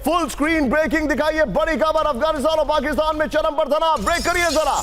Full screen breaking दिखाइए, बड़ी खबर अफगानिस्तान और पाकिस्तान में चरम पर तनाव। ब्रेक करिए जरा।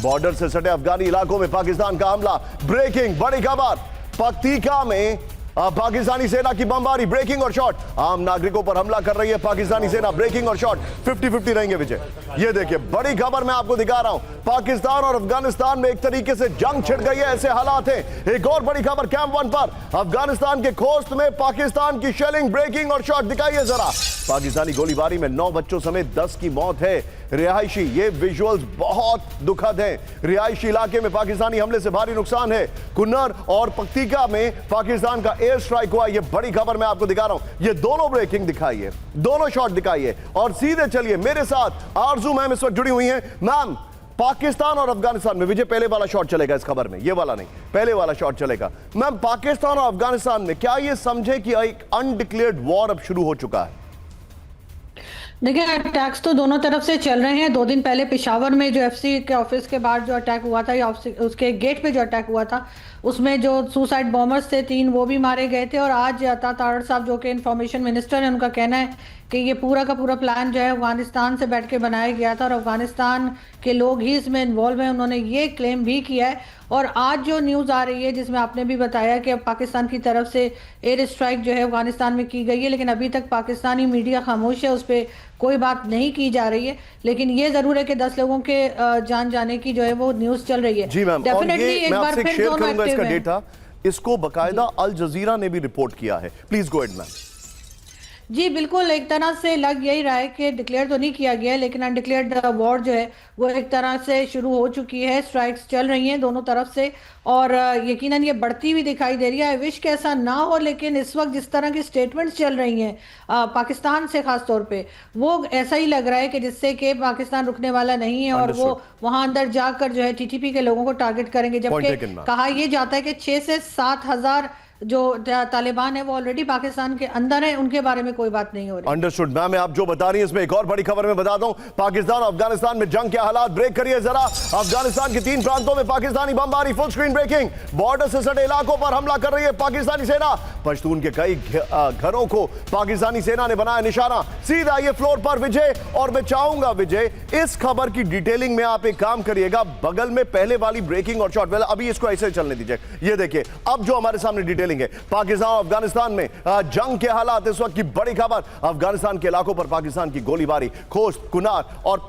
बॉर्डर से सटे अफगानी इलाकों में पाकिस्तान का हमला, ब्रेकिंग बड़ी खबर। पक्तिका में पाकिस्तानी सेना की बमबारी, ब्रेकिंग और शॉट। आम नागरिकों पर हमला कर रही है पाकिस्तानी सेना, ब्रेकिंग और शॉट। 50-50 रहेंगे विजय। ये देखिए बड़ी खबर मैं आपको दिखा रहा हूं, पाकिस्तान और अफगानिस्तान में एक तरीके से जंग छिड़ गई है, ऐसे हालात हैं। एक और बड़ी खबर कैंप 1 पर, अफगानिस्तान के खोस्त में पाकिस्तान की शेलिंग, ब्रेकिंग और शॉट दिखाइए जरा। पाकिस्तानी गोलीबारी में 9 बच्चों समेत 10 की मौत है। रिहायशी, ये विजुअल्स बहुत दुखद हैं। रिहायशी इलाके में पाकिस्तानी हमले से भारी नुकसान है। कुन्नर और पक्तिका में पाकिस्तान का एयर स्ट्राइक हुआ। ये बड़ी खबर मैं आपको दिखा रहा हूं। ये दोनों ब्रेकिंग दिखाइए, दोनों शॉट दिखाइए और सीधे चलिए मेरे साथ। आरजू मैम इस वक्त जुड़ी हुई हैं। मैम, पाकिस्तान और अफगानिस्तान में, विजय पहले वाला शॉट चलेगा इस खबर में, ये वाला नहीं, पहले वाला शॉट चलेगा। मैम, पाकिस्तान और अफगानिस्तान में क्या ये समझे कि एक अनडिक्लेयर्ड वॉर अब शुरू हो चुका है? देखिए, अटैक्स तो दोनों तरफ से चल रहे हैं। 2 दिन पहले पेशावर में जो एफसी के ऑफिस के बाहर जो अटैक हुआ था, या उसके गेट पे जो अटैक हुआ था, उसमें जो सुसाइड बॉम्बर्स थे 3, वो भी मारे गए थे। और आज अता तारड़ साहब जो कि इंफॉर्मेशन मिनिस्टर है, उनका कहना है कि ये पूरा का पूरा प्लान जो है अफगानिस्तान से बैठ के बनाया गया था और अफगानिस्तान के लोग ही इसमें इन्वॉल्व हैं। उन्होंने ये क्लेम भी किया है। और आज जो न्यूज़ आ रही है, जिसमें आपने भी बताया कि अब पाकिस्तान की तरफ से एयर स्ट्राइक जो है अफगानिस्तान में की गई है, लेकिन अभी तक पाकिस्तानी मीडिया खामोश है, उस पर कोई बात नहीं की जा रही है। लेकिन ये जरूर है कि 10 लोगों के जान जाने की जो है वो न्यूज़ चल रही है। जी मैम, डेफिनेटली एक बार फिर दोनों एक्टिव हैं। डेटा इसको बकायदा अल जजीरा ने भी रिपोर्ट किया है। Please go ahead ma'am. जी बिल्कुल, एक तरह से लग यही रहा है कि डिक्लेयर तो नहीं किया गया है, लेकिन अनडिक्लेयर्ड वॉर जो है वो एक तरह से शुरू हो चुकी है। स्ट्राइक्स चल रही हैं दोनों तरफ से और यकीनन ये बढ़ती हुई दिखाई दे रही है। विश के ऐसा ना हो, लेकिन इस वक्त जिस तरह की स्टेटमेंट्स चल रही हैं पाकिस्तान से खास तौर पे, वो ऐसा ही लग रहा है कि जिससे कि पाकिस्तान रुकने वाला नहीं है और वो वहां अंदर जाकर जो है टीटीपी के लोगों को टारगेट करेंगे। जबकि कहा यह जाता है कि 6 से 7 हजार जो तालिबान है वो ऑलरेडी पाकिस्तान के अंदर है, उनके बारे में कोई बात नहीं हो रही। अंडरस्टूड मैम, आप जो बता रही हैं इसमें एक और बड़ी खबर मैं बता दूं, पाकिस्तान और अफगानिस्तान में जंग के हालात। ब्रेक करिए जरा। अफगानिस्तान के 3 प्रांतों में पाकिस्तानी बमबारी, फुल स्क्रीन ब्रेकिंग। बॉर्डर से सटे इलाकों पर हमला कर रही है पाकिस्तानी सेना। पश्तून के कई घरों को पाकिस्तानी सेना ने बनाया निशाना। सीधा ये फ्लोर पर विजय, और मैं चाहूंगा विजय इस खबर की डिटेलिंग में आप एक काम करिएगा। बगल में पहले वाली ब्रेकिंग और शॉट, अभी इसको ऐसे चलने दीजिए। ये देखिए अब जो हमारे सामने डिटेलिंग है पाकिस्तान और अफगानिस्तान में जंग के हालात। इस वक्त की बड़ी खबर, अफगानिस्तान के इलाकों पर पाकिस्तान की गोलीबारी, खोस्त, कुनार और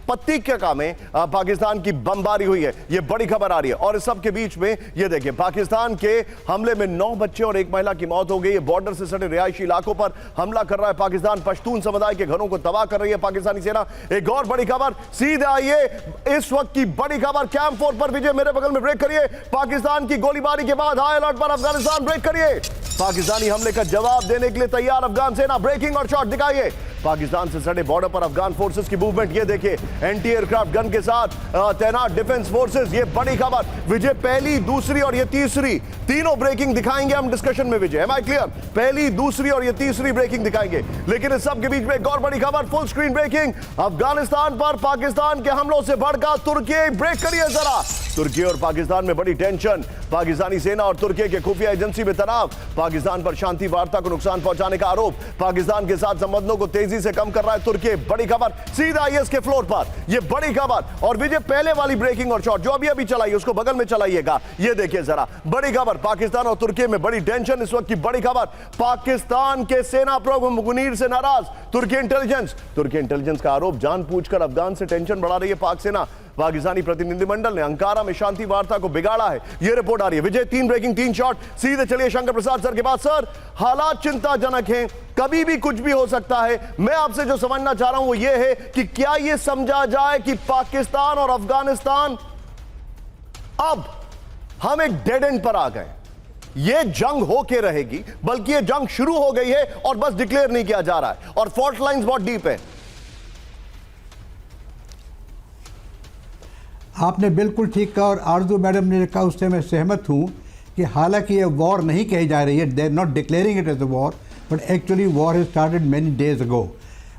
पत्तिका में पाकिस्तान की बमबारी हुई है। यह बड़ी खबर आ रही है। और इस सब के बीच में ये देखिए, पाकिस्तान के हमले में 9 बच्चे और 1 महिला की मौत हो गई है। बॉर्डर से सटे रिहायशी इलाकों पर हमला कर रहा है पाकिस्तान। पश्तून समुदाय के घरों को तबाह कर रही है पाकिस्तानी सेना। एक और बड़ी खबर, सीधे आइए इस वक्त की बड़ी खबर कैंप 4 पर। विजय मेरे बगल में, ब्रेक करिए। पाकिस्तान की गोलीबारी के बाद हाई अलर्ट पर अफगानिस्तान, ब्रेक करिए। पाकिस्तानी हमले का जवाब देने के लिए तैयार अफगान सेना, ब्रेकिंग और शॉट दिखाइए। पाकिस्तान से सटे बॉर्डर पर अफगान फोर्सेस की मूवमेंट, ये देखिए एंटी एयरक्राफ्ट गन के साथ तैनात डिफेंस फोर्सेस। ये बड़ी खबर विजय, पहली, दूसरी और ये तीसरी, तीनों ब्रेकिंग दिखाएंगे हम डिस्कशन में विजय। M I clear? पहली, दूसरी और ये तीसरी ब्रेकिंग दिखाएंगे। लेकिन इस सब के बीच में एक और बड़ी खबर, फुल स्क्रीन ब्रेकिंग। अफगानिस्तान पर पाकिस्तान के हमलों से भड़का तुर्की, ब्रेक करिए जरा। तुर्की और पाकिस्तान में बड़ी टेंशन, पाकिस्तानी सेना और तुर्की के खुफिया एजेंसी में तनाव। पाकिस्तान पर शांति वार्ता को नुकसान पहुंचाने का आरोप, पाकिस्तान के साथ संबंधों को तेजी से कम कर रहा है तुर्की। बड़ी खबर सीधा आईएस के फ्लोर पर, यह बड़ी खबर। और विजय पहले वाली ब्रेकिंग और शॉट जो अभी अभी चलाई उसको बगल में चलाइएगा। यह देखिए जरा, बड़ी खबर, पाकिस्तान और तुर्की में बड़ी टेंशन। इस वक्त की बड़ी खबर, पाकिस्तान के सेना प्रमुख मुनीर से नाराज तुर्की इंटेलिजेंस का आरोप, जानबूझकर अफगान से टेंशन बढ़ा रही है पाक सेना। पाकिस्तानी प्रतिनिधिमंडल ने अंकारा में शांति वार्ता को बिगाड़ा है, यह रिपोर्ट आ रही है। विजय 3 ब्रेकिंग 3 शॉट। सीधे चलिए शंकर प्रसाद सर के पास। सर, हालात चिंताजनक हैं, कभी भी कुछ भी हो सकता है। मैं आपसे जो समझना चाह रहा हूं वो यह है कि क्या यह समझा जाए कि पाकिस्तान और अफगानिस्तान अब हम एक डेड एंड पर आ गए, यह जंग होके रहेगी, बल्कि यह जंग शुरू हो गई है और बस डिक्लेयर नहीं किया जा रहा है और फॉल्ट लाइंस बहुत डीप है। आपने बिल्कुल ठीक कहा और आरजू मैडम ने कहा उससे मैं सहमत हूँ कि हालांकि ये वॉर नहीं कही जा रही है, they are not declaring it as a war, but actually war has started many days ago.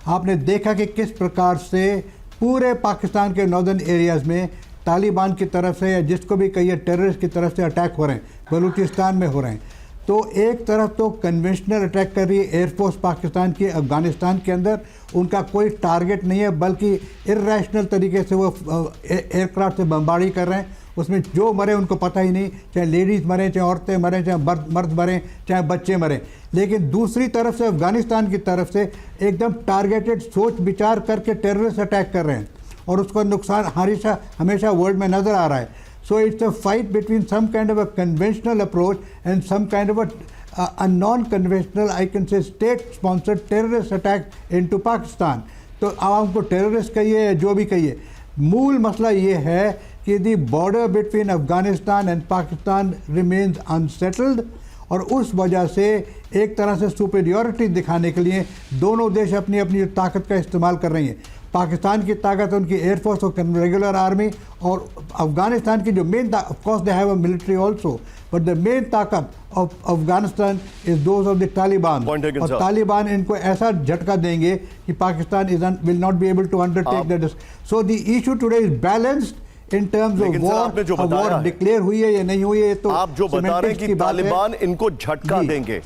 आपने देखा कि किस प्रकार से पूरे पाकिस्तान के नॉर्दर्न एरियाज़ में तालिबान की तरफ से या जिसको भी कहिए टेररिस्ट की तरफ से अटैक हो रहे हैं, बलूचिस्तान में हो रहे हैं। तो एक तरफ तो कन्वेंशनल अटैक कर रही है एयरफोर्स पाकिस्तान की अफगानिस्तान के अंदर, उनका कोई टारगेट नहीं है, बल्कि इर्रेशनल तरीके से वो एयरक्राफ्ट से बमबारी कर रहे हैं। उसमें जो मरे उनको पता ही नहीं, चाहे लेडीज़ मरें, चाहे औरतें मरें, चाहे मर्द मरें, चाहे बच्चे मरें। लेकिन दूसरी तरफ से अफगानिस्तान की तरफ से एकदम टारगेटेड सोच विचार करके टेररिस्ट अटैक कर रहे हैं, और उसका नुकसान हमेशा वर्ल्ड में नज़र आ रहा है। So it's a fight between some kind of a conventional approach and some kind of a non-conventional, I can say, state-sponsored terrorist attack into Pakistan. तो आवाम को टेररिस्ट कहिए या जो भी कहिए, मूल मसला ये है कि the border between Afghanistan and Pakistan remains unsettled, और उस वजह से एक तरह से सुपीरियॉरिटी दिखाने के लिए दोनों देश अपनी अपनी ताकत का इस्तेमाल कर रही हैं। पाकिस्तान की ताकत उनकी एयरफोर्स और रेगुलर आर्मी, और अफगानिस्तान की जो main, of course they have a military also, but the main ताकत of Afghanistan is those of the Taliban. और तालिबान इनको ऐसा झटका देंगे कि Pakistan will not be able to undertake that. So the issue today is balanced in terms of war. War declare हुई है या नहीं हुई है, तो आप जो बता रहे हैं कि तालिबान इनको झटका देंगे,